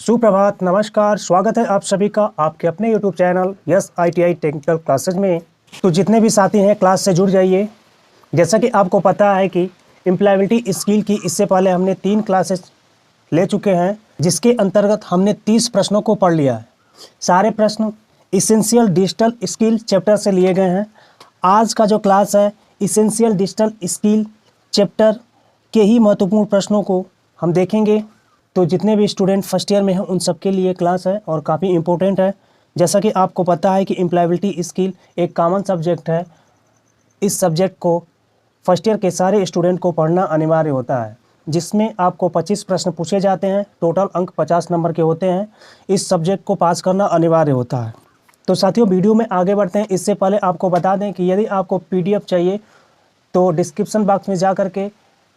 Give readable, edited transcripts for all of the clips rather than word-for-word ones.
सुप्रभात, नमस्कार, स्वागत है आप सभी का आपके अपने YouTube channel yes ITI technical classes में। तो जितने भी साथी हैं क्लास से जुड़ जाइए। जैसा कि आपको पता है कि एम्प्लॉयबिलिटी स्किल की इससे पहले हमने 3 क्लासेस ले चुके हैं, जिसके अंतर्गत हमने 30 प्रश्नों को पढ़ लिया है। सारे प्रश्न इसेंशियल डिजिटल स्किल चैप्टर से लिए गए हैं। आज का जो क्लास है इसेंशियल डिजिटल स्किल चैप्टर के ही महत्वपूर्ण प्रश्नों को हम देखेंगे। तो जितने भी स्टूडेंट फर्स्ट ईयर में हैं उन सबके लिए क्लास है और काफ़ी इम्पोर्टेंट है। जैसा कि आपको पता है कि एम्प्लॉयबिलिटी स्किल एक कॉमन सब्जेक्ट है। इस सब्जेक्ट को फर्स्ट ईयर के सारे स्टूडेंट को पढ़ना अनिवार्य होता है, जिसमें आपको 25 प्रश्न पूछे जाते हैं। टोटल अंक 50 नंबर के होते हैं। इस सब्जेक्ट को पास करना अनिवार्य होता है। तो साथियों, वीडियो में आगे बढ़ते हैं इससे पहले आपको बता दें कि यदि आपको PDF चाहिए तो डिस्क्रिप्शन बॉक्स में जा कर के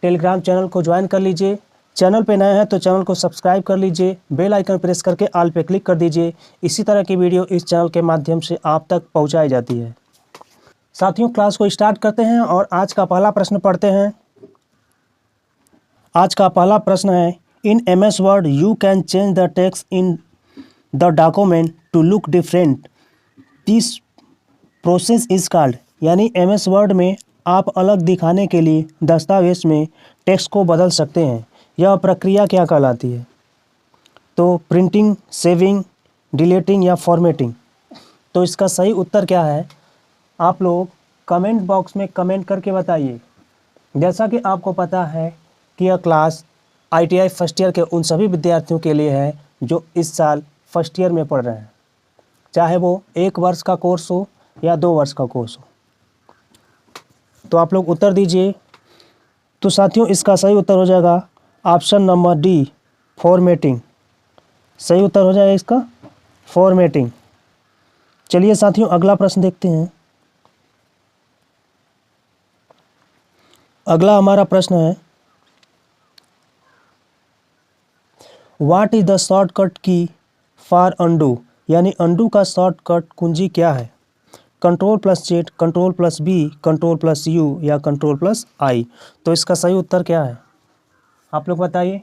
टेलीग्राम चैनल को ज्वाइन कर लीजिए। चैनल पे नए हैं तो चैनल को सब्सक्राइब कर लीजिए, बेल आइकन प्रेस करके ऑल पे क्लिक कर दीजिए। इसी तरह की वीडियो इस चैनल के माध्यम से आप तक पहुंचाई जाती है। साथियों, क्लास को स्टार्ट करते हैं और आज का पहला प्रश्न पढ़ते हैं। आज का पहला प्रश्न है, in MS word you can change the text in the document to look different, this process is called. यानी MS वर्ड में आप अलग दिखाने के लिए दस्तावेज में टेक्स्ट को बदल सकते हैं। यह प्रक्रिया क्या कहलाती है? तो प्रिंटिंग, सेविंग, डिलीटिंग या फॉर्मेटिंग। तो इसका सही उत्तर क्या है, आप लोग कमेंट बॉक्स में कमेंट करके बताइए। जैसा कि आपको पता है कि यह क्लास ITI फर्स्ट ईयर के उन सभी विद्यार्थियों के लिए है जो इस साल फर्स्ट ईयर में पढ़ रहे हैं, चाहे वो 1 वर्ष का कोर्स हो या 2 वर्ष का कोर्स हो। तो आप लोग उत्तर दीजिए। तो साथियों, इसका सही उत्तर हो जाएगा ऑप्शन नंबर डी, फॉर्मेटिंग। सही उत्तर हो जाएगा इसका फॉर्मेटिंग। चलिए साथियों, अगला प्रश्न देखते हैं। अगला हमारा प्रश्न है, व्हाट इज द शॉर्टकट की फॉर अंडू। यानी अंडू का शॉर्टकट कुंजी क्या है? Ctrl+Z, Ctrl+B, Ctrl+U या Ctrl+I। तो इसका सही उत्तर क्या है, आप लोग बताइए।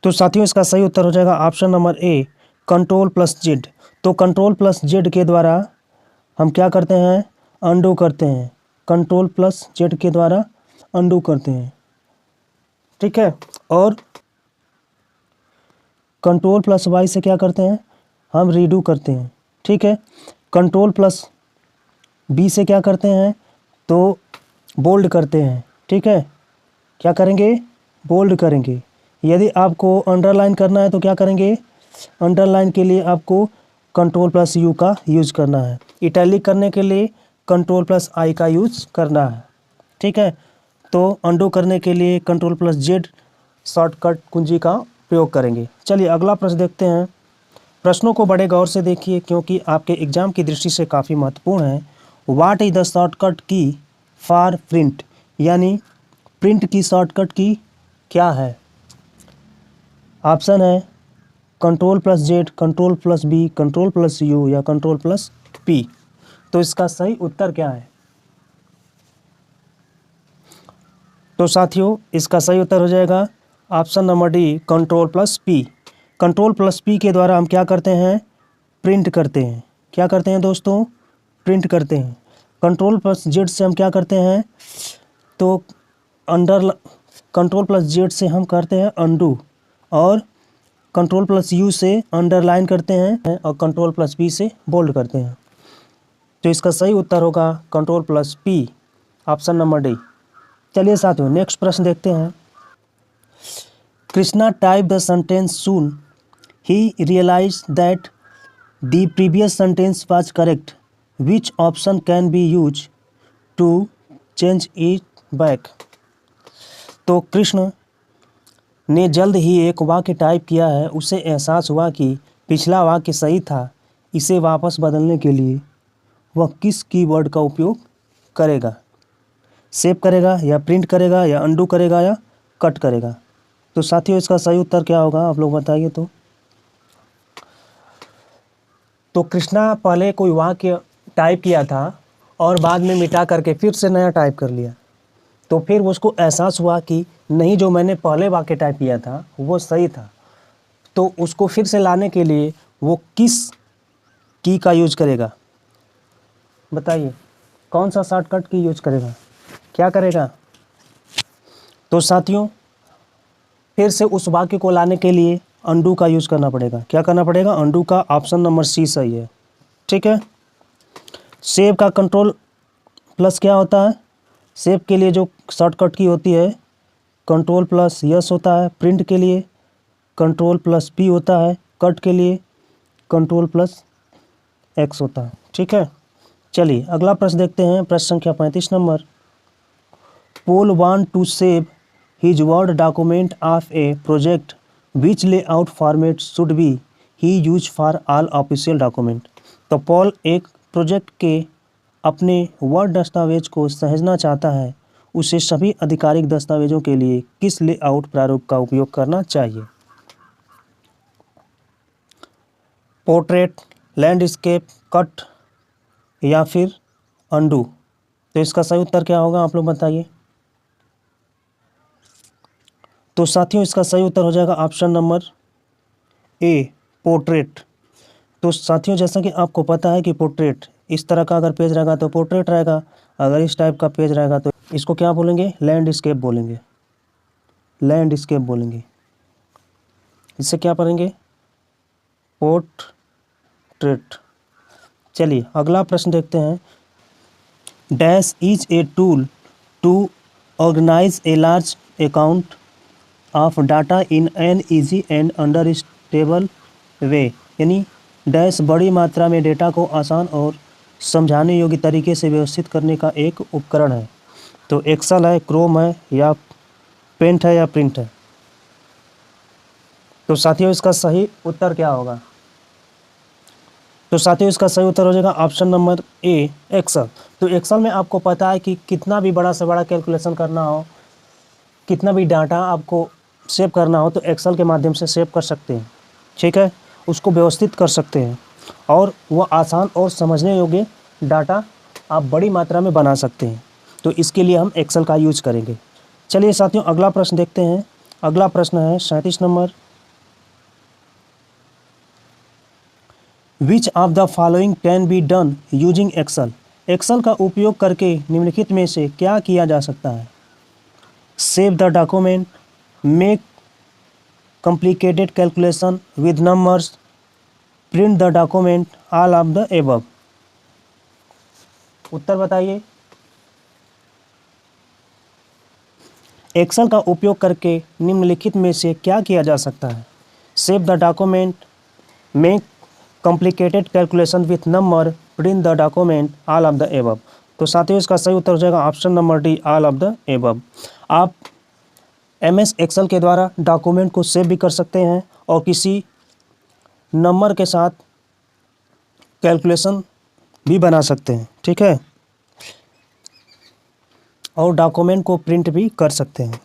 तो साथियों, इसका सही उत्तर हो जाएगा ऑप्शन नंबर ए, Ctrl+Z। तो Ctrl+Z के द्वारा हम क्या करते हैं, अंडू करते हैं। Ctrl+Z के द्वारा अंडू करते हैं, ठीक है। और Ctrl+Y से क्या करते हैं, हम रीडू करते हैं, ठीक है। Ctrl+B से क्या करते हैं, तो बोल्ड करते हैं, ठीक है। क्या करेंगे, बोल्ड करेंगे। यदि आपको अंडरलाइन करना है तो क्या करेंगे, अंडरलाइन के लिए आपको Ctrl+U का यूज करना है। इटैलिक करने के लिए Ctrl+I का यूज करना है, ठीक है। तो अंडू करने के लिए Ctrl+Z शॉर्टकट कुंजी का प्रयोग करेंगे। चलिए अगला प्रश्न देखते हैं। प्रश्नों को बड़े गौर से देखिए क्योंकि आपके एग्जाम की दृष्टि से काफ़ी महत्वपूर्ण है। व्हाट इज द शॉर्टकट की फॉर प्रिंट। यानी प्रिंट की शॉर्टकट की क्या है? ऑप्शन है Ctrl+Z, Ctrl+B, Ctrl+U या Ctrl+P। तो इसका सही उत्तर क्या है? तो साथियों, इसका सही उत्तर हो जाएगा option number D, Ctrl+P। Ctrl+P के द्वारा हम क्या करते हैं, प्रिंट करते हैं। क्या करते हैं दोस्तों, प्रिंट करते हैं। Ctrl+Z से हम क्या करते हैं, तो Ctrl+Z से हम करते हैं अंडू, और Ctrl+U से अंडरलाइन करते हैं, और Ctrl+P से बोल्ड करते हैं। तो इसका सही उत्तर होगा Ctrl+P, ऑप्शन नंबर डी। चलिए साथियों, नेक्स्ट प्रश्न देखते हैं। Krishna type the sentence soon he realise that the previous sentence was correct, which option can be use to change it back. तो कृष्ण ने जल्द ही एक वाक्य टाइप किया है, उसे एहसास हुआ कि पिछला वाक्य सही था। इसे वापस बदलने के लिए वह किस कीवर्ड का उपयोग करेगा? सेव करेगा या प्रिंट करेगा या अंडू करेगा या कट करेगा? तो साथियों, इसका सही उत्तर क्या होगा, आप लोग बताइए। तो कृष्णा पहले कोई वाक्य टाइप किया था और बाद में मिटा करके फिर से नया टाइप कर लिया। तो फिर उसको एहसास हुआ कि नहीं, जो मैंने पहले वाक्य टाइप किया था वो सही था। तो उसको फिर से लाने के लिए वो किस की का यूज करेगा, बताइए कौन सा शॉर्टकट की यूज करेगा, क्या करेगा? तो साथियों फिर से उस वाक्य को लाने के लिए अंडू का यूज करना पड़ेगा। क्या करना पड़ेगा? अंडू का। ऑप्शन नंबर सी सही है। ठीक है। सेव का कंट्रोल प्लस क्या होता है? सेव के लिए जो शॉर्टकट की होती है कंट्रोल प्लस यस होता है। प्रिंट के लिए कंट्रोल प्लस पी होता है। कट के लिए कंट्रोल प्लस एक्स होता है। ठीक है। चलिए अगला प्रश्न देखते हैं, प्रश्न संख्या 35 number. Paul want to save his Word document of a project which layout format should be he use for all official document. तो पॉल एक प्रोजेक्ट के अपने वर्ड दस्तावेज को सहेजना चाहता है, उसे सभी आधिकारिक दस्तावेजों के लिए किस लेआउट प्रारूप का उपयोग करना चाहिए? पोर्ट्रेट, लैंडस्केप, कट या फिर अंडू। तो इसका सही उत्तर क्या होगा, आप लोग बताइए। तो साथियों इसका सही उत्तर हो जाएगा ऑप्शन नंबर ए, पोर्ट्रेट। तो साथियों जैसा कि आपको पता है कि पोर्ट्रेट इस तरह का अगर पेज रहेगा तो पोर्ट्रेट रहेगा, अगर इस टाइप का पेज रहेगा तो इसको क्या बोलेंगे? लैंडस्केप बोलेंगे। लैंडस्केप बोलेंगे। इससे क्या पढ़ेंगे? पोर्ट्रेट। चलिए अगला प्रश्न देखते हैं। Dash is a tool to organise a large account of data in an easy and understandable way. यानी डैश बड़ी मात्रा में डेटा को आसान और समझाने योग्य तरीके से व्यवस्थित करने का एक उपकरण है। तो एक्सेल है, क्रोम है, या पेंट है, या प्रिंट है। तो साथियों इसका सही उत्तर क्या होगा? तो साथियों इसका सही उत्तर हो जाएगा ऑप्शन नंबर ए, एक्सेल। तो एक्सेल में आपको पता है कि कितना भी बड़ा से बड़ा कैलकुलेशन करना हो, कितना भी डाटा आपको सेव करना हो तो एक्सेल के माध्यम से सेव कर सकते हैं। ठीक है। उसको व्यवस्थित कर सकते हैं और वह आसान और समझने योग्य डाटा आप बड़ी मात्रा में बना सकते हैं। तो इसके लिए हम एक्सेल का यूज करेंगे। चलिए साथियों अगला प्रश्न देखते हैं। अगला प्रश्न है 37 number. Which of the following can be done using Excel. Excel का उपयोग करके निम्नलिखित में से क्या किया जा सकता है? Save the document, make complicated calculation with numbers, print the document, all of the above। उत्तर बताइए। एक्सेल का उपयोग करके निम्नलिखित में से क्या किया जा सकता है? Save the document, make complicated calculation with number, print the document, all of the above. तो साथियों इसका सही उत्तर हो जाएगा option number D, all of the above. आप MS एक्सेल के द्वारा डॉक्यूमेंट को सेव भी कर सकते हैं और किसी नंबर के साथ कैलकुलेशन भी बना सकते हैं। ठीक है। और डॉक्यूमेंट को प्रिंट भी कर सकते हैं।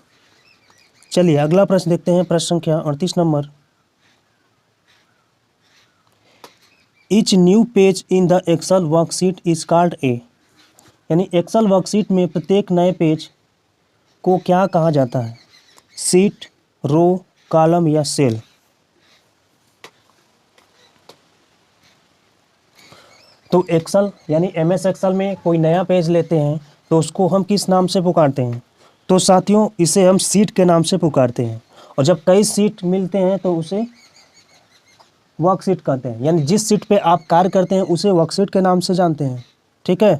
चलिए अगला प्रश्न देखते हैं, प्रश्न संख्या 38 number. Each new page in the Excel worksheet is called a. यानी एक्सेल वर्कशीट में प्रत्येक नए पेज को क्या कहा जाता है? सीट, रो, कॉलम या सेल। तो एक्सेल यानी MS एक्सेल में कोई नया पेज लेते हैं तो उसको हम किस नाम से पुकारते हैं? तो साथियों इसे हम सीट के नाम से पुकारते हैं। और जब कई सीट मिलते हैं तो उसे वर्कशीट कहते हैं। यानी जिस सीट पे आप कार्य करते हैं उसे वर्कशीट के नाम से जानते हैं। ठीक है।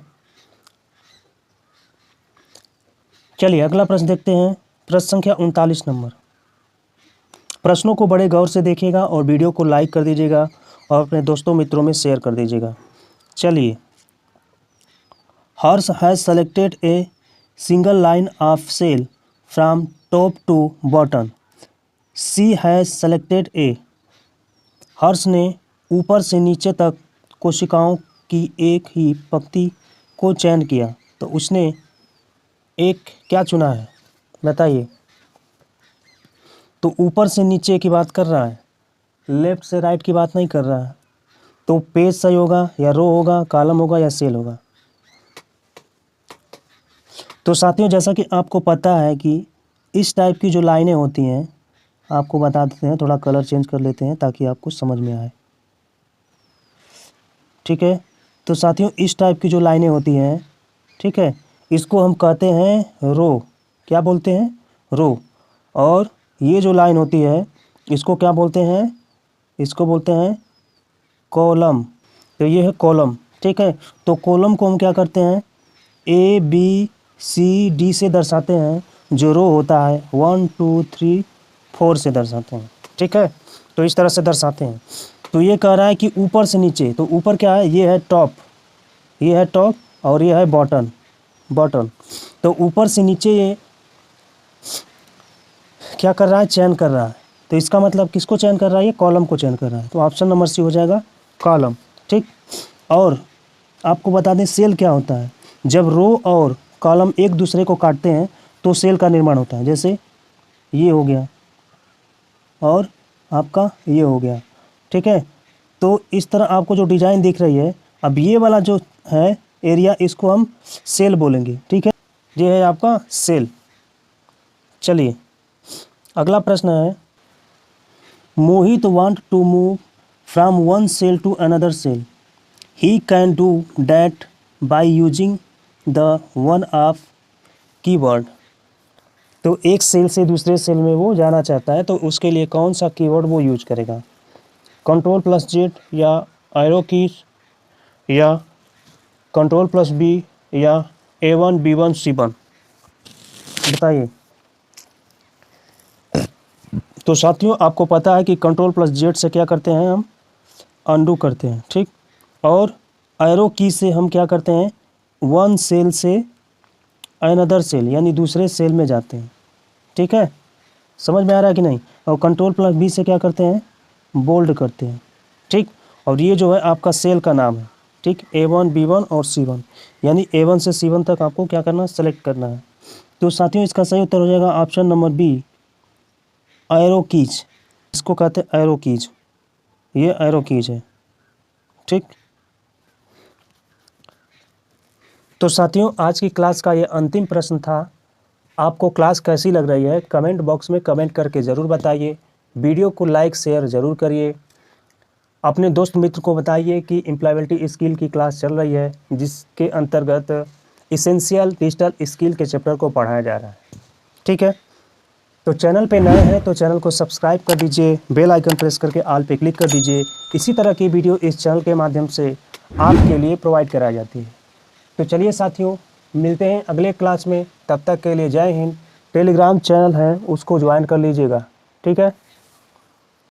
चलिए अगला प्रश्न देखते हैं, प्रश्न संख्या 39 नंबर। प्रश्नों को बड़े गौर से देखिएगा और वीडियो को लाइक कर दीजिएगा और अपने दोस्तों मित्रों में शेयर कर दीजिएगा। चलिए, Harsh has selected a single line of cell from top to bottom. She has selected a. Harsh ने ऊपर से नीचे तक कोशिकाओं की एक ही पंक्ति को चयन किया, तो उसने एक क्या चुना है, बताइए। तो ऊपर से नीचे की बात कर रहा है, लेफ्ट से राइट की बात नहीं कर रहा है। तो पेज सही होगा या रो होगा, कॉलम होगा या सेल होगा? तो साथियों, जैसा कि आपको पता है कि इस टाइप की जो लाइनें होती हैं, आपको बता देते हैं, थोड़ा कलर चेंज कर लेते हैं ताकि आपको समझ में आए। ठीक है, तो साथियों इस टाइप की जो लाइनें होती हैं, ठीक है, इसको हम कहते हैं रो। क्या बोलते हैं? रो। और ये जो लाइन होती है इसको क्या बोलते हैं? इसको बोलते हैं कॉलम। तो ये है कॉलम। ठीक है, तो कॉलम को हम क्या करते हैं? ए बी सी डी से दर्शाते हैं। जो रो होता है 1 2 3 4 से दर्शाते हैं। ठीक है, तो इस तरह से दर्शाते हैं। तो ये कह रहा है कि ऊपर से नीचे, तो ऊपर क्या है? ये है टॉप, ये है टॉप और ये है बॉटम। बॉटम, तो ऊपर से नीचे ये क्या कर रहा है? चयन कर रहा है। तो इसका मतलब किसको चयन कर रहा है? ये कॉलम को चयन कर रहा है। तो ऑप्शन नंबर सी हो जाएगा कॉलम। ठीक, और आपको बता दें सेल क्या होता है। जब रो और कॉलम एक दूसरे को काटते हैं तो सेल का निर्माण होता है। जैसे ये हो गया और आपका ये हो गया। ठीक है, तो इस तरह आपको जो डिज़ाइन दिख रही है, अब ये वाला जो है एरिया, इसको हम सेल बोलेंगे। ठीक है, ये है आपका सेल। चलिए अगला प्रश्न है, Mohit want to move from one cell to another cell. He can do that by using the one of keyword. तो एक सेल से दूसरे सेल में वो जाना चाहता है, तो उसके लिए कौन सा कीवर्ड वो यूज करेगा? Ctrl+Z या एरो कीज या Ctrl+B या A1 B1 C1? बताइए। तो साथियों आपको पता है कि Ctrl+Z से क्या करते हैं? हम अनडू करते हैं। ठीक, और एरो की से हम क्या करते हैं? वन सेल से अनदर सेल यानी दूसरे सेल में जाते हैं। ठीक है, समझ में आ रहा है कि नहीं? और Ctrl+B से क्या करते हैं? बोल्ड करते हैं। ठीक, और ये जो है आपका सेल का नाम है। ठीक, A1 B1 और C1, यानी A1 से C1 तक आपको क्या करना है? सेलेक्ट करना है। तो साथियों इसका सही उत्तर हो जाएगा option number B, arrow keys. इसको कहते हैं एरो कीज, ये एरो कीज है। ठीक, तो साथियों आज की क्लास का ये अंतिम प्रश्न था। आपको क्लास कैसी लग रही है? कमेंट बॉक्स में कमेंट करके ज़रूर बताइए। वीडियो को लाइक शेयर ज़रूर करिए। अपने दोस्त मित्र को बताइए कि एम्प्लॉयबिलिटी स्किल की क्लास चल रही है, जिसके अंतर्गत इसेंशियल डिजिटल स्किल के चैप्टर को पढ़ाया जा रहा है। ठीक है, तो चैनल पे नए हैं तो चैनल को सब्सक्राइब कर दीजिए, बेल आइकन प्रेस करके ऑल पे क्लिक कर दीजिए। इसी तरह की वीडियो इस चैनल के माध्यम से आपके लिए प्रोवाइड कराई जाती है। तो चलिए साथियों, मिलते हैं अगले क्लास में। तब तक के लिए जय हिंद। टेलीग्राम चैनल है उसको ज्वाइन कर लीजिएगा। ठीक है।